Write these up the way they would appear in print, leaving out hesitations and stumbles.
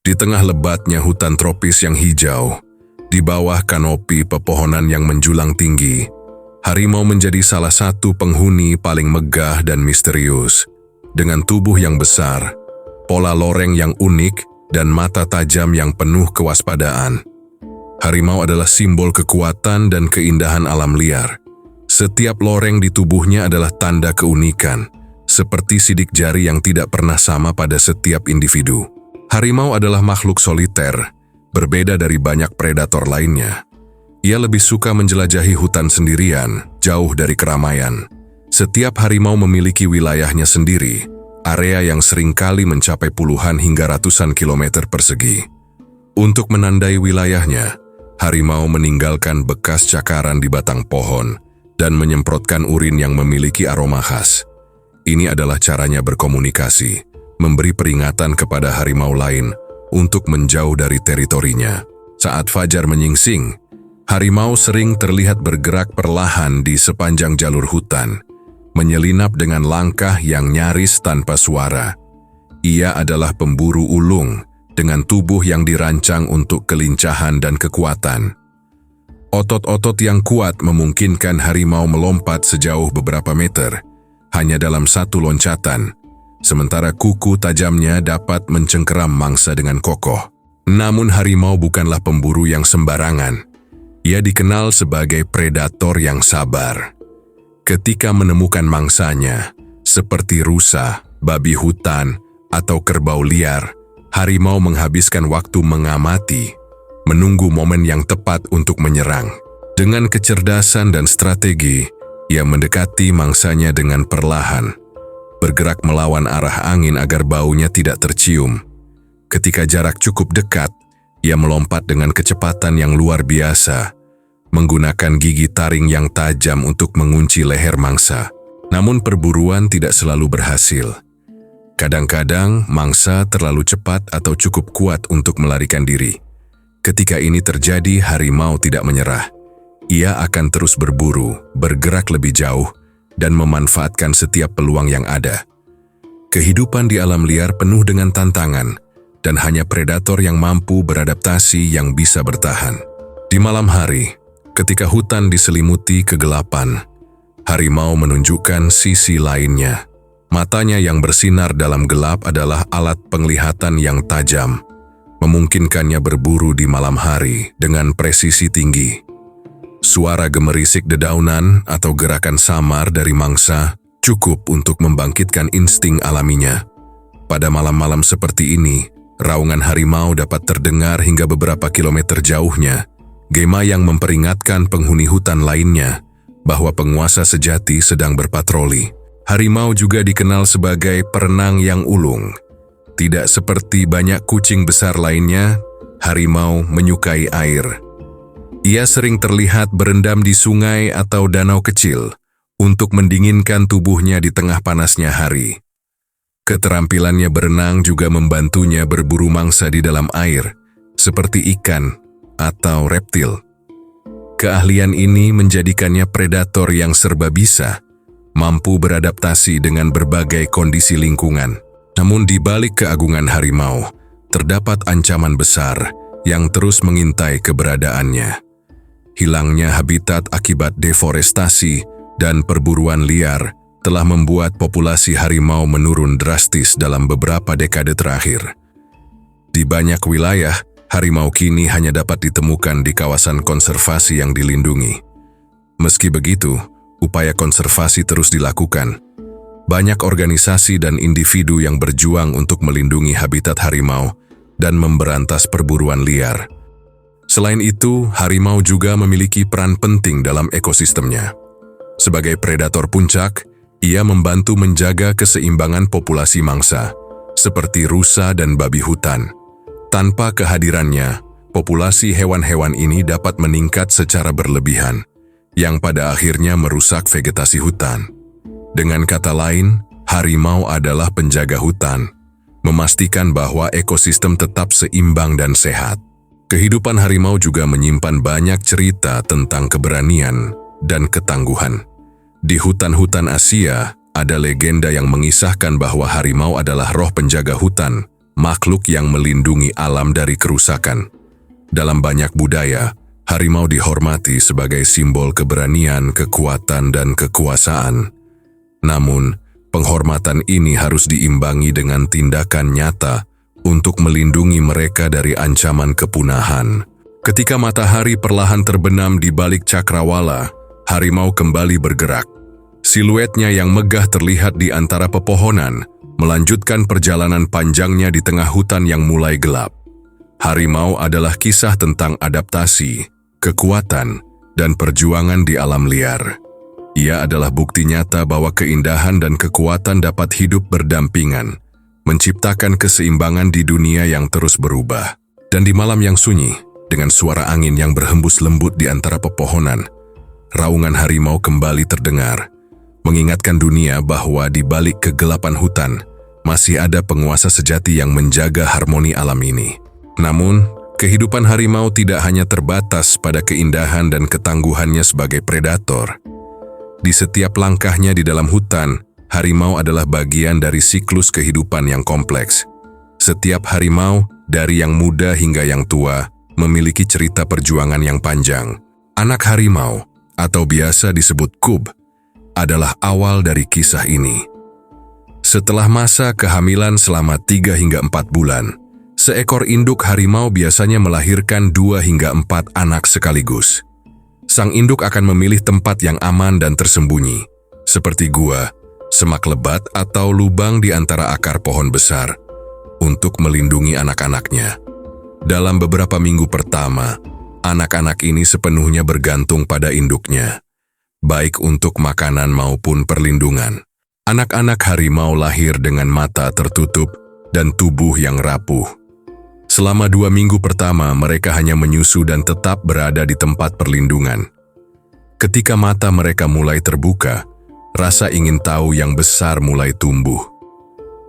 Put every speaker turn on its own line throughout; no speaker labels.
Di tengah lebatnya hutan tropis yang hijau, di bawah kanopi pepohonan yang menjulang tinggi, harimau menjadi salah satu penghuni paling megah dan misterius. Dengan tubuh yang besar, pola loreng yang unik, dan mata tajam yang penuh kewaspadaan. Harimau adalah simbol kekuatan dan keindahan alam liar. Setiap loreng di tubuhnya adalah tanda keunikan, seperti sidik jari yang tidak pernah sama pada setiap individu. Harimau adalah makhluk soliter, berbeda dari banyak predator lainnya. Ia lebih suka menjelajahi hutan sendirian, jauh dari keramaian. Setiap harimau memiliki wilayahnya sendiri, area yang seringkali mencapai puluhan hingga ratusan kilometer persegi. Untuk menandai wilayahnya, harimau meninggalkan bekas cakaran di batang pohon dan menyemprotkan urin yang memiliki aroma khas. Ini adalah caranya berkomunikasi, memberi peringatan kepada harimau lain untuk menjauh dari teritorinya. Saat fajar menyingsing, harimau sering terlihat bergerak perlahan di sepanjang jalur hutan, menyelinap dengan langkah yang nyaris tanpa suara. Ia adalah pemburu ulung dengan tubuh yang dirancang untuk kelincahan dan kekuatan. Otot-otot yang kuat memungkinkan harimau melompat sejauh beberapa meter, hanya dalam satu loncatan, sementara kuku tajamnya dapat mencengkeram mangsa dengan kokoh. Namun harimau bukanlah pemburu yang sembarangan. Ia dikenal sebagai predator yang sabar. Ketika menemukan mangsanya, seperti rusa, babi hutan, atau kerbau liar, harimau menghabiskan waktu mengamati, menunggu momen yang tepat untuk menyerang. Dengan kecerdasan dan strategi, ia mendekati mangsanya dengan perlahan, bergerak melawan arah angin agar baunya tidak tercium. Ketika jarak cukup dekat, ia melompat dengan kecepatan yang luar biasa, menggunakan gigi taring yang tajam untuk mengunci leher mangsa. Namun perburuan tidak selalu berhasil. Kadang-kadang mangsa terlalu cepat atau cukup kuat untuk melarikan diri. Ketika ini terjadi, harimau tidak menyerah. Ia akan terus berburu, bergerak lebih jauh, dan memanfaatkan setiap peluang yang ada. Kehidupan di alam liar penuh dengan tantangan, dan hanya predator yang mampu beradaptasi yang bisa bertahan. Di malam hari, ketika hutan diselimuti kegelapan, harimau menunjukkan sisi lainnya. Matanya yang bersinar dalam gelap adalah alat penglihatan yang tajam, memungkinkannya berburu di malam hari dengan presisi tinggi. Suara gemerisik dedaunan atau gerakan samar dari mangsa cukup untuk membangkitkan insting alaminya. Pada malam-malam seperti ini, raungan harimau dapat terdengar hingga beberapa kilometer jauhnya, gema yang memperingatkan penghuni hutan lainnya bahwa penguasa sejati sedang berpatroli. Harimau juga dikenal sebagai perenang yang ulung. Tidak seperti banyak kucing besar lainnya, harimau menyukai air. Ia sering terlihat berendam di sungai atau danau kecil untuk mendinginkan tubuhnya di tengah panasnya hari. Keterampilannya berenang juga membantunya berburu mangsa di dalam air, seperti ikan atau reptil. Keahlian ini menjadikannya predator yang serba bisa, mampu beradaptasi dengan berbagai kondisi lingkungan. Namun di balik keagungan harimau, terdapat ancaman besar yang terus mengintai keberadaannya. Hilangnya habitat akibat deforestasi dan perburuan liar telah membuat populasi harimau menurun drastis dalam beberapa dekade terakhir. Di banyak wilayah, harimau kini hanya dapat ditemukan di kawasan konservasi yang dilindungi. Meski begitu, upaya konservasi terus dilakukan. Banyak organisasi dan individu yang berjuang untuk melindungi habitat harimau dan memberantas perburuan liar. Selain itu, harimau juga memiliki peran penting dalam ekosistemnya. Sebagai predator puncak, ia membantu menjaga keseimbangan populasi mangsa, seperti rusa dan babi hutan. Tanpa kehadirannya, populasi hewan-hewan ini dapat meningkat secara berlebihan, yang pada akhirnya merusak vegetasi hutan. Dengan kata lain, harimau adalah penjaga hutan, memastikan bahwa ekosistem tetap seimbang dan sehat. Kehidupan harimau juga menyimpan banyak cerita tentang keberanian dan ketangguhan. Di hutan-hutan Asia, ada legenda yang mengisahkan bahwa harimau adalah roh penjaga hutan makhluk yang melindungi alam dari kerusakan. Dalam banyak budaya, harimau dihormati sebagai simbol keberanian, kekuatan, dan kekuasaan. Namun, penghormatan ini harus diimbangi dengan tindakan nyata untuk melindungi mereka dari ancaman kepunahan. Ketika matahari perlahan terbenam di balik cakrawala, harimau kembali bergerak. Siluetnya yang megah terlihat di antara pepohonan, melanjutkan perjalanan panjangnya di tengah hutan yang mulai gelap. Harimau adalah kisah tentang adaptasi, kekuatan, dan perjuangan di alam liar. Ia adalah bukti nyata bahwa keindahan dan kekuatan dapat hidup berdampingan, menciptakan keseimbangan di dunia yang terus berubah. Dan di malam yang sunyi, dengan suara angin yang berhembus lembut di antara pepohonan, raungan harimau kembali terdengar, mengingatkan dunia bahwa di balik kegelapan hutan, masih ada penguasa sejati yang menjaga harmoni alam ini. Namun, kehidupan harimau tidak hanya terbatas pada keindahan dan ketangguhannya sebagai predator. Di setiap langkahnya di dalam hutan, harimau adalah bagian dari siklus kehidupan yang kompleks. Setiap harimau, dari yang muda hingga yang tua, memiliki cerita perjuangan yang panjang. Anak harimau, atau biasa disebut cub, adalah awal dari kisah ini. Setelah masa kehamilan selama 3 hingga 4 bulan, seekor induk harimau biasanya melahirkan 2 hingga 4 anak sekaligus. Sang induk akan memilih tempat yang aman dan tersembunyi, seperti gua, semak lebat atau lubang di antara akar pohon besar, untuk melindungi anak-anaknya. Dalam beberapa minggu pertama, anak-anak ini sepenuhnya bergantung pada induknya, baik untuk makanan maupun perlindungan. Anak-anak harimau lahir dengan mata tertutup dan tubuh yang rapuh. Selama 2 minggu pertama, mereka hanya menyusu dan tetap berada di tempat perlindungan. Ketika mata mereka mulai terbuka, rasa ingin tahu yang besar mulai tumbuh.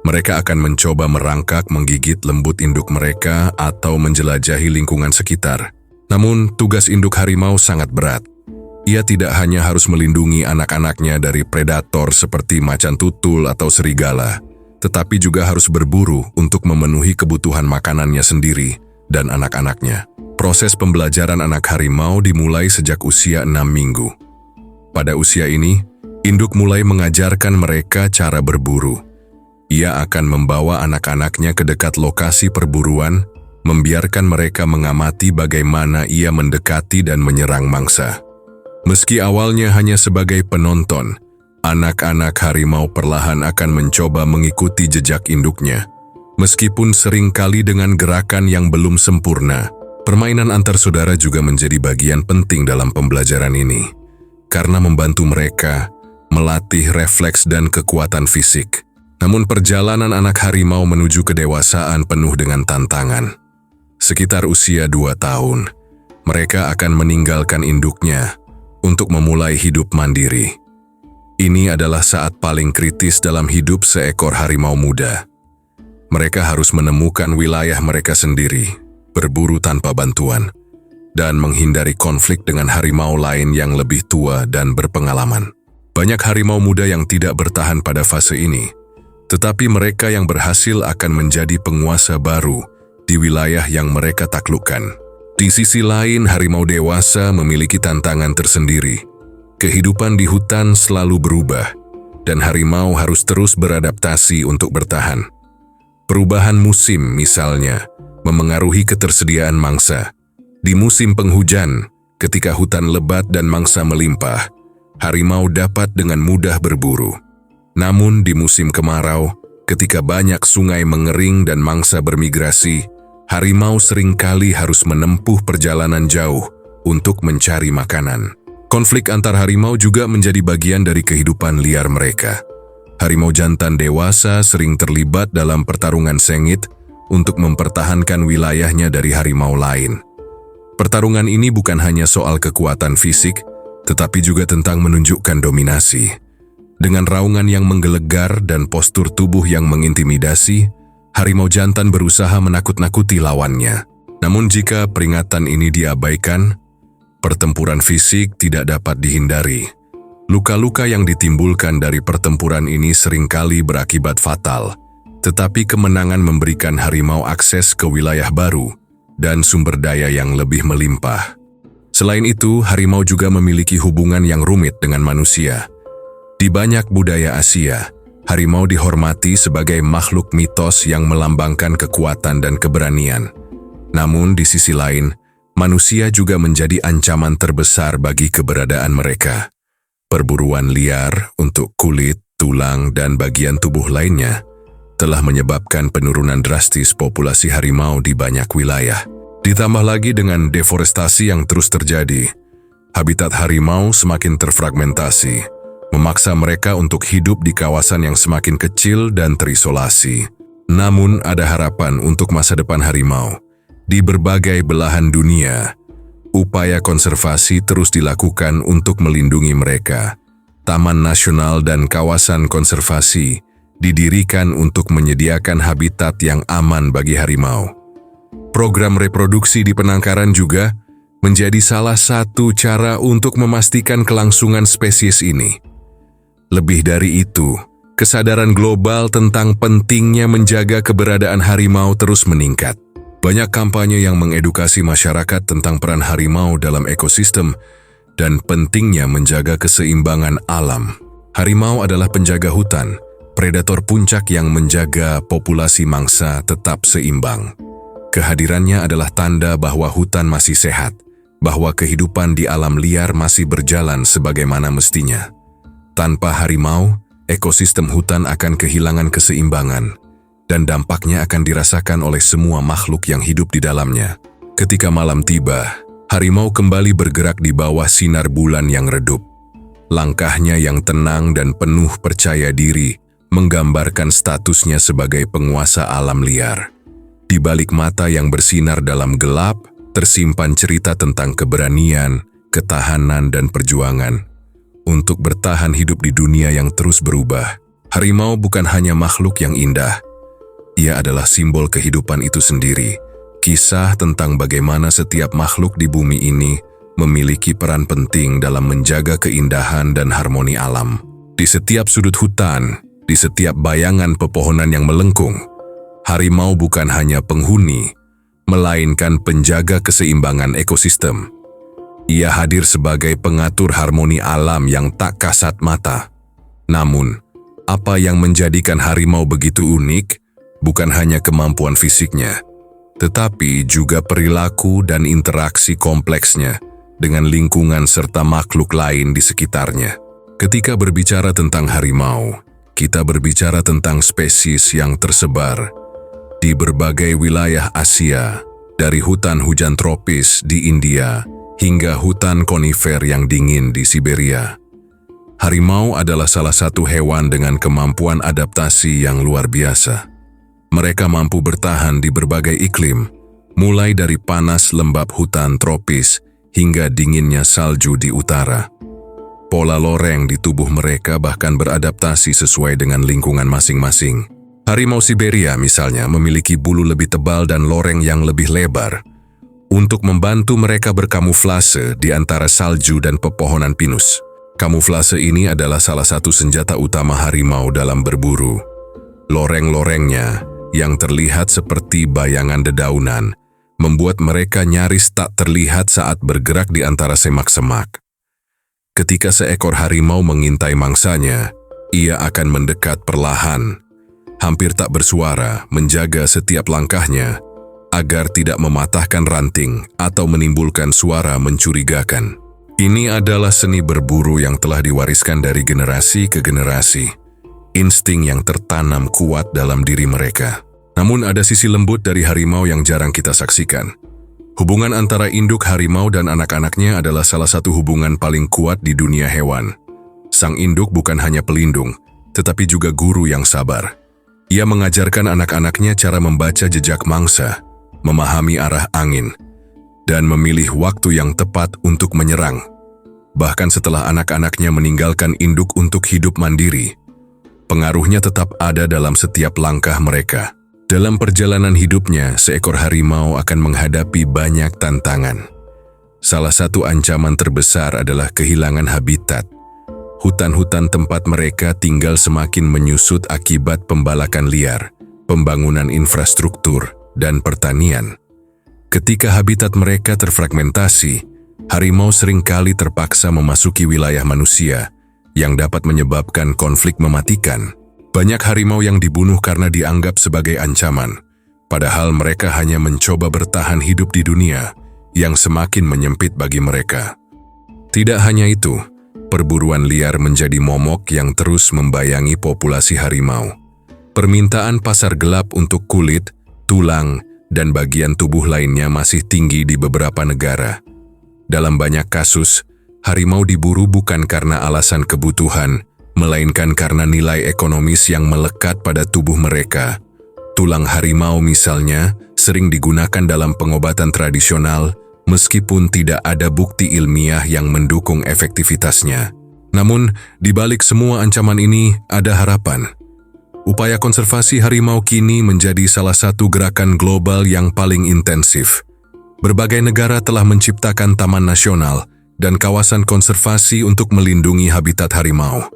Mereka akan mencoba merangkak menggigit lembut induk mereka atau menjelajahi lingkungan sekitar. Namun, tugas induk harimau sangat berat. Ia tidak hanya harus melindungi anak-anaknya dari predator seperti macan tutul atau serigala, tetapi juga harus berburu untuk memenuhi kebutuhan makanannya sendiri dan anak-anaknya. Proses pembelajaran anak harimau dimulai sejak usia 6 minggu. Pada usia ini, induk mulai mengajarkan mereka cara berburu. Ia akan membawa anak-anaknya ke dekat lokasi perburuan, membiarkan mereka mengamati bagaimana ia mendekati dan menyerang mangsa. Meski awalnya hanya sebagai penonton, anak-anak harimau perlahan akan mencoba mengikuti jejak induknya. Meskipun seringkali dengan gerakan yang belum sempurna, permainan antar saudara juga menjadi bagian penting dalam pembelajaran ini, karena membantu mereka melatih refleks dan kekuatan fisik. Namun perjalanan anak harimau menuju kedewasaan penuh dengan tantangan. Sekitar usia 2 tahun, mereka akan meninggalkan induknya untuk memulai hidup mandiri. Ini adalah saat paling kritis dalam hidup seekor harimau muda. Mereka harus menemukan wilayah mereka sendiri, berburu tanpa bantuan, dan menghindari konflik dengan harimau lain yang lebih tua dan berpengalaman. Banyak harimau muda yang tidak bertahan pada fase ini, tetapi mereka yang berhasil akan menjadi penguasa baru di wilayah yang mereka taklukkan. Di sisi lain, harimau dewasa memiliki tantangan tersendiri. Kehidupan di hutan selalu berubah, dan harimau harus terus beradaptasi untuk bertahan. Perubahan musim, misalnya, memengaruhi ketersediaan mangsa. Di musim penghujan, ketika hutan lebat dan mangsa melimpah, harimau dapat dengan mudah berburu. Namun di musim kemarau, ketika banyak sungai mengering dan mangsa bermigrasi, harimau seringkali harus menempuh perjalanan jauh untuk mencari makanan. Konflik antar harimau juga menjadi bagian dari kehidupan liar mereka. Harimau jantan dewasa sering terlibat dalam pertarungan sengit untuk mempertahankan wilayahnya dari harimau lain. Pertarungan ini bukan hanya soal kekuatan fisik, tetapi juga tentang menunjukkan dominasi. Dengan raungan yang menggelegar dan postur tubuh yang mengintimidasi, harimau jantan berusaha menakut-nakuti lawannya. Namun jika peringatan ini diabaikan, pertempuran fisik tidak dapat dihindari. Luka-luka yang ditimbulkan dari pertempuran ini seringkali berakibat fatal, tetapi kemenangan memberikan harimau akses ke wilayah baru dan sumber daya yang lebih melimpah. Selain itu, harimau juga memiliki hubungan yang rumit dengan manusia. Di banyak budaya Asia, harimau dihormati sebagai makhluk mitos yang melambangkan kekuatan dan keberanian. Namun di sisi lain, manusia juga menjadi ancaman terbesar bagi keberadaan mereka. Perburuan liar untuk kulit, tulang, dan bagian tubuh lainnya telah menyebabkan penurunan drastis populasi harimau di banyak wilayah. Ditambah lagi dengan deforestasi yang terus terjadi, habitat harimau semakin terfragmentasi, memaksa mereka untuk hidup di kawasan yang semakin kecil dan terisolasi. Namun ada harapan untuk masa depan harimau. Di berbagai belahan dunia, upaya konservasi terus dilakukan untuk melindungi mereka. Taman nasional dan kawasan konservasi didirikan untuk menyediakan habitat yang aman bagi harimau. Program reproduksi di penangkaran juga menjadi salah satu cara untuk memastikan kelangsungan spesies ini. Lebih dari itu, kesadaran global tentang pentingnya menjaga keberadaan harimau terus meningkat. Banyak kampanye yang mengedukasi masyarakat tentang peran harimau dalam ekosistem dan pentingnya menjaga keseimbangan alam. Harimau adalah penjaga hutan, predator puncak yang menjaga populasi mangsa tetap seimbang. Kehadirannya adalah tanda bahwa hutan masih sehat, bahwa kehidupan di alam liar masih berjalan sebagaimana mestinya. Tanpa harimau, ekosistem hutan akan kehilangan keseimbangan, dan dampaknya akan dirasakan oleh semua makhluk yang hidup di dalamnya. Ketika malam tiba, harimau kembali bergerak di bawah sinar bulan yang redup. Langkahnya yang tenang dan penuh percaya diri menggambarkan statusnya sebagai penguasa alam liar. Di balik mata yang bersinar dalam gelap, tersimpan cerita tentang keberanian, ketahanan, dan perjuangan. Untuk bertahan hidup di dunia yang terus berubah, harimau bukan hanya makhluk yang indah, ia adalah simbol kehidupan itu sendiri. Kisah tentang bagaimana setiap makhluk di bumi ini memiliki peran penting dalam menjaga keindahan dan harmoni alam. Di setiap sudut hutan, di setiap bayangan pepohonan yang melengkung, harimau bukan hanya penghuni, melainkan penjaga keseimbangan ekosistem. Ia hadir sebagai pengatur harmoni alam yang tak kasat mata. Namun, apa yang menjadikan harimau begitu unik bukan hanya kemampuan fisiknya, tetapi juga perilaku dan interaksi kompleksnya dengan lingkungan serta makhluk lain di sekitarnya. Ketika berbicara tentang harimau, kita berbicara tentang spesies yang tersebar di berbagai wilayah Asia, dari hutan hujan tropis di India hingga hutan konifer yang dingin di Siberia. Harimau adalah salah satu hewan dengan kemampuan adaptasi yang luar biasa. Mereka mampu bertahan di berbagai iklim, mulai dari panas lembab hutan tropis hingga dinginnya salju di utara. Pola loreng di tubuh mereka bahkan beradaptasi sesuai dengan lingkungan masing-masing. Harimau Siberia misalnya memiliki bulu lebih tebal dan loreng yang lebih lebar untuk membantu mereka berkamuflase di antara salju dan pepohonan pinus. Kamuflase ini adalah salah satu senjata utama harimau dalam berburu. Loreng-lorengnya yang terlihat seperti bayangan dedaunan membuat mereka nyaris tak terlihat saat bergerak di antara semak-semak. Ketika seekor harimau mengintai mangsanya, ia akan mendekat perlahan, hampir tak bersuara, menjaga setiap langkahnya agar tidak mematahkan ranting atau menimbulkan suara mencurigakan. Ini adalah seni berburu yang telah diwariskan dari generasi ke generasi. Insting yang tertanam kuat dalam diri mereka. Namun ada sisi lembut dari harimau yang jarang kita saksikan. Hubungan antara induk harimau dan anak-anaknya adalah salah satu hubungan paling kuat di dunia hewan. Sang induk bukan hanya pelindung, tetapi juga guru yang sabar. Ia mengajarkan anak-anaknya cara membaca jejak mangsa, memahami arah angin, dan memilih waktu yang tepat untuk menyerang. Bahkan setelah anak-anaknya meninggalkan induk untuk hidup mandiri, pengaruhnya tetap ada dalam setiap langkah mereka. Dalam perjalanan hidupnya, seekor harimau akan menghadapi banyak tantangan. Salah satu ancaman terbesar adalah kehilangan habitat. Hutan-hutan tempat mereka tinggal semakin menyusut akibat pembalakan liar, pembangunan infrastruktur, dan pertanian. Ketika habitat mereka terfragmentasi, harimau seringkali terpaksa memasuki wilayah manusia yang dapat menyebabkan konflik mematikan. Banyak harimau yang dibunuh karena dianggap sebagai ancaman, padahal mereka hanya mencoba bertahan hidup di dunia yang semakin menyempit bagi mereka. Tidak hanya itu, perburuan liar menjadi momok yang terus membayangi populasi harimau. Permintaan pasar gelap untuk kulit, tulang, dan bagian tubuh lainnya masih tinggi di beberapa negara. Dalam banyak kasus, harimau diburu bukan karena alasan kebutuhan, melainkan karena nilai ekonomis yang melekat pada tubuh mereka. Tulang harimau misalnya sering digunakan dalam pengobatan tradisional, meskipun tidak ada bukti ilmiah yang mendukung efektivitasnya. Namun, di balik semua ancaman ini ada harapan. Upaya konservasi harimau kini menjadi salah satu gerakan global yang paling intensif. Berbagai negara telah menciptakan taman nasional dan kawasan konservasi untuk melindungi habitat harimau.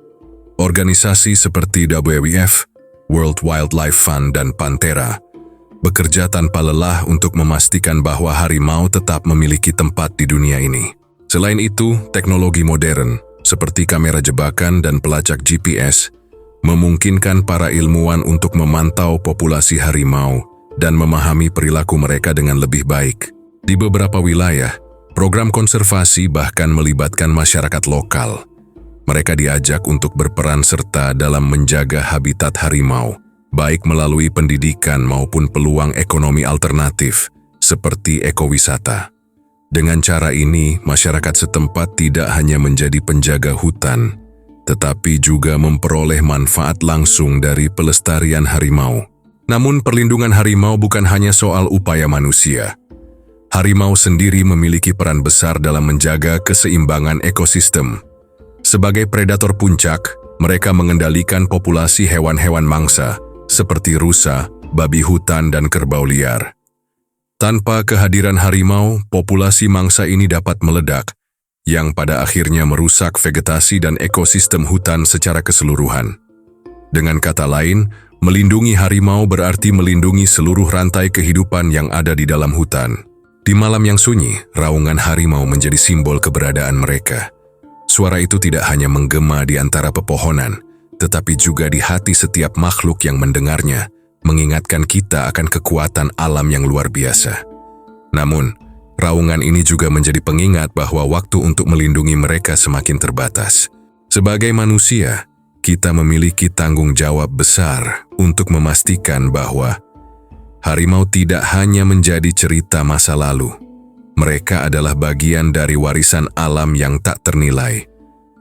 Organisasi seperti WWF, World Wildlife Fund, dan Panthera bekerja tanpa lelah untuk memastikan bahwa harimau tetap memiliki tempat di dunia ini. Selain itu, teknologi modern seperti kamera jebakan dan pelacak GPS memungkinkan para ilmuwan untuk memantau populasi harimau dan memahami perilaku mereka dengan lebih baik. Di beberapa wilayah, program konservasi bahkan melibatkan masyarakat lokal. Mereka diajak untuk berperan serta dalam menjaga habitat harimau, baik melalui pendidikan maupun peluang ekonomi alternatif, seperti ekowisata. Dengan cara ini, masyarakat setempat tidak hanya menjadi penjaga hutan, tetapi juga memperoleh manfaat langsung dari pelestarian harimau. Namun perlindungan harimau bukan hanya soal upaya manusia. Harimau sendiri memiliki peran besar dalam menjaga keseimbangan ekosistem. Sebagai predator puncak, mereka mengendalikan populasi hewan-hewan mangsa, seperti rusa, babi hutan, dan kerbau liar. Tanpa kehadiran harimau, populasi mangsa ini dapat meledak, yang pada akhirnya merusak vegetasi dan ekosistem hutan secara keseluruhan. Dengan kata lain, melindungi harimau berarti melindungi seluruh rantai kehidupan yang ada di dalam hutan. Di malam yang sunyi, raungan harimau menjadi simbol keberadaan mereka. Suara itu tidak hanya menggema di antara pepohonan, tetapi juga di hati setiap makhluk yang mendengarnya, mengingatkan kita akan kekuatan alam yang luar biasa. Namun, raungan ini juga menjadi pengingat bahwa waktu untuk melindungi mereka semakin terbatas. Sebagai manusia, kita memiliki tanggung jawab besar untuk memastikan bahwa harimau tidak hanya menjadi cerita masa lalu. Mereka adalah bagian dari warisan alam yang tak ternilai,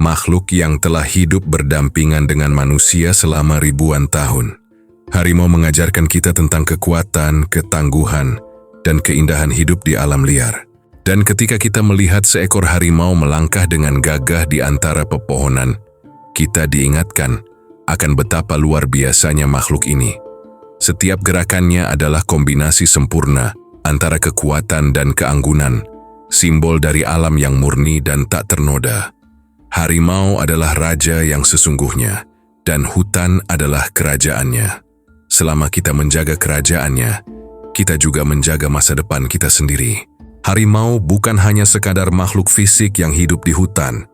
makhluk yang telah hidup berdampingan dengan manusia selama ribuan tahun. Harimau mengajarkan kita tentang kekuatan, ketangguhan, dan keindahan hidup di alam liar. Dan ketika kita melihat seekor harimau melangkah dengan gagah di antara pepohonan, kita diingatkan akan betapa luar biasanya makhluk ini. Setiap gerakannya adalah kombinasi sempurna antara kekuatan dan keanggunan, simbol dari alam yang murni dan tak ternoda. Harimau adalah raja yang sesungguhnya, dan hutan adalah kerajaannya. Selama kita menjaga kerajaannya, kita juga menjaga masa depan kita sendiri. Harimau bukan hanya sekadar makhluk fisik yang hidup di hutan.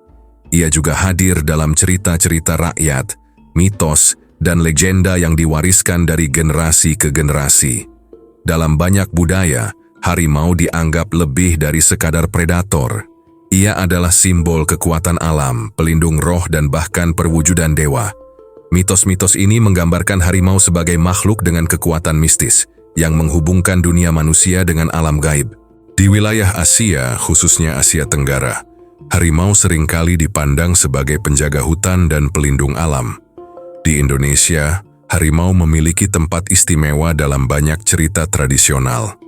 Ia juga hadir dalam cerita-cerita rakyat, mitos, dan legenda yang diwariskan dari generasi ke generasi. Dalam banyak budaya, harimau dianggap lebih dari sekadar predator. Ia adalah simbol kekuatan alam, pelindung roh, dan bahkan perwujudan dewa. Mitos-mitos ini menggambarkan harimau sebagai makhluk dengan kekuatan mistis yang menghubungkan dunia manusia dengan alam gaib. Di wilayah Asia, khususnya Asia Tenggara, harimau seringkali dipandang sebagai penjaga hutan dan pelindung alam. Di Indonesia, harimau memiliki tempat istimewa dalam banyak cerita tradisional.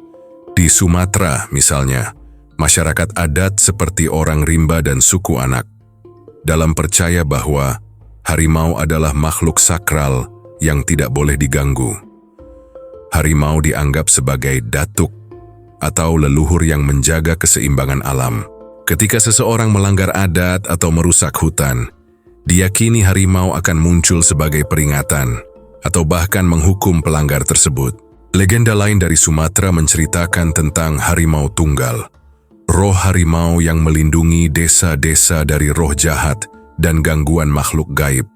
Di Sumatera, misalnya, masyarakat adat seperti orang rimba dan suku anak dalam percaya bahwa harimau adalah makhluk sakral yang tidak boleh diganggu. Harimau dianggap sebagai datuk atau leluhur yang menjaga keseimbangan alam. Ketika seseorang melanggar adat atau merusak hutan, diyakini harimau akan muncul sebagai peringatan atau bahkan menghukum pelanggar tersebut. Legenda lain dari Sumatera menceritakan tentang harimau tunggal, roh harimau yang melindungi desa-desa dari roh jahat dan gangguan makhluk gaib.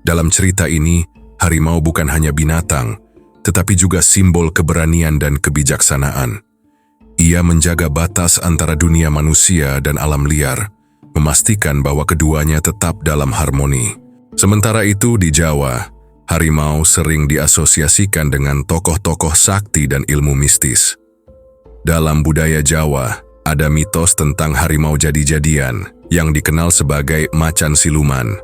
Dalam cerita ini, harimau bukan hanya binatang, tetapi juga simbol keberanian dan kebijaksanaan. Ia menjaga batas antara dunia manusia dan alam liar, memastikan bahwa keduanya tetap dalam harmoni. Sementara itu di Jawa, harimau sering diasosiasikan dengan tokoh-tokoh sakti dan ilmu mistis. Dalam budaya Jawa, ada mitos tentang harimau jadi-jadian yang dikenal sebagai macan siluman.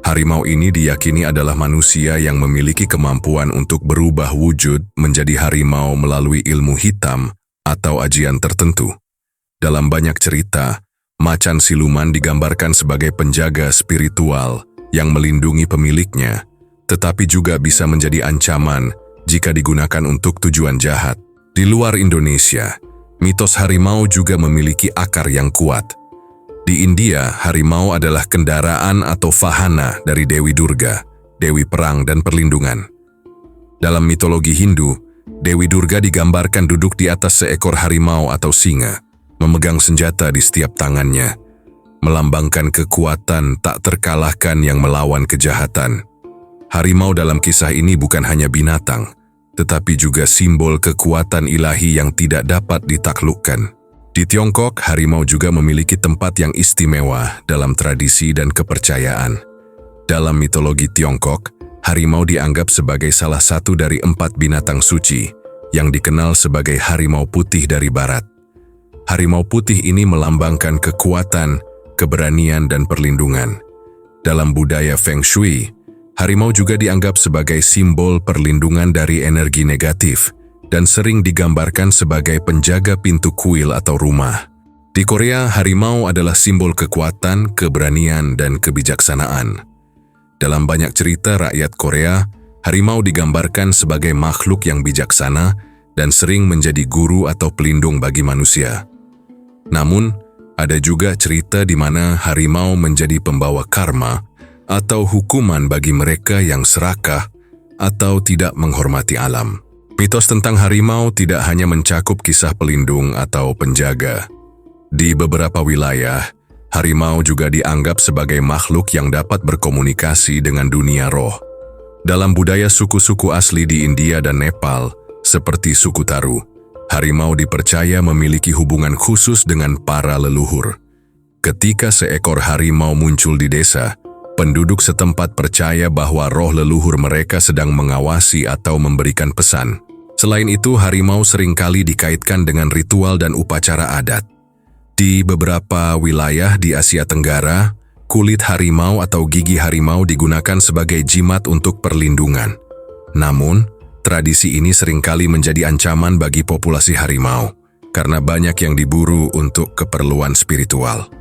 Harimau ini diyakini adalah manusia yang memiliki kemampuan untuk berubah wujud menjadi harimau melalui ilmu hitam atau ajian tertentu. Dalam banyak cerita, macan siluman digambarkan sebagai penjaga spiritual yang melindungi pemiliknya, tetapi juga bisa menjadi ancaman jika digunakan untuk tujuan jahat. Di luar Indonesia, mitos harimau juga memiliki akar yang kuat. Di India, harimau adalah kendaraan atau vahana dari Dewi Durga, Dewi Perang dan Perlindungan. Dalam mitologi Hindu, Dewi Durga digambarkan duduk di atas seekor harimau atau singa, memegang senjata di setiap tangannya, melambangkan kekuatan tak terkalahkan yang melawan kejahatan. Harimau dalam kisah ini bukan hanya binatang, tetapi juga simbol kekuatan ilahi yang tidak dapat ditaklukkan. Di Tiongkok, harimau juga memiliki tempat yang istimewa dalam tradisi dan kepercayaan. Dalam mitologi Tiongkok, harimau dianggap sebagai salah satu dari 4 binatang suci yang dikenal sebagai harimau putih dari barat. Harimau putih ini melambangkan kekuatan, keberanian, dan perlindungan. Dalam budaya Feng Shui, harimau juga dianggap sebagai simbol perlindungan dari energi negatif dan sering digambarkan sebagai penjaga pintu kuil atau rumah. Di Korea, harimau adalah simbol kekuatan, keberanian, dan kebijaksanaan. Dalam banyak cerita rakyat Korea, harimau digambarkan sebagai makhluk yang bijaksana dan sering menjadi guru atau pelindung bagi manusia. Namun, ada juga cerita di mana harimau menjadi pembawa karma atau hukuman bagi mereka yang serakah atau tidak menghormati alam. Mitos tentang harimau tidak hanya mencakup kisah pelindung atau penjaga. Di beberapa wilayah, harimau juga dianggap sebagai makhluk yang dapat berkomunikasi dengan dunia roh. Dalam budaya suku-suku asli di India dan Nepal, seperti suku Taru, harimau dipercaya memiliki hubungan khusus dengan para leluhur. Ketika seekor harimau muncul di desa, penduduk setempat percaya bahwa roh leluhur mereka sedang mengawasi atau memberikan pesan. Selain itu, harimau seringkali dikaitkan dengan ritual dan upacara adat. Di beberapa wilayah di Asia Tenggara, kulit harimau atau gigi harimau digunakan sebagai jimat untuk perlindungan. Namun, tradisi ini seringkali menjadi ancaman bagi populasi harimau, karena banyak yang diburu untuk keperluan spiritual.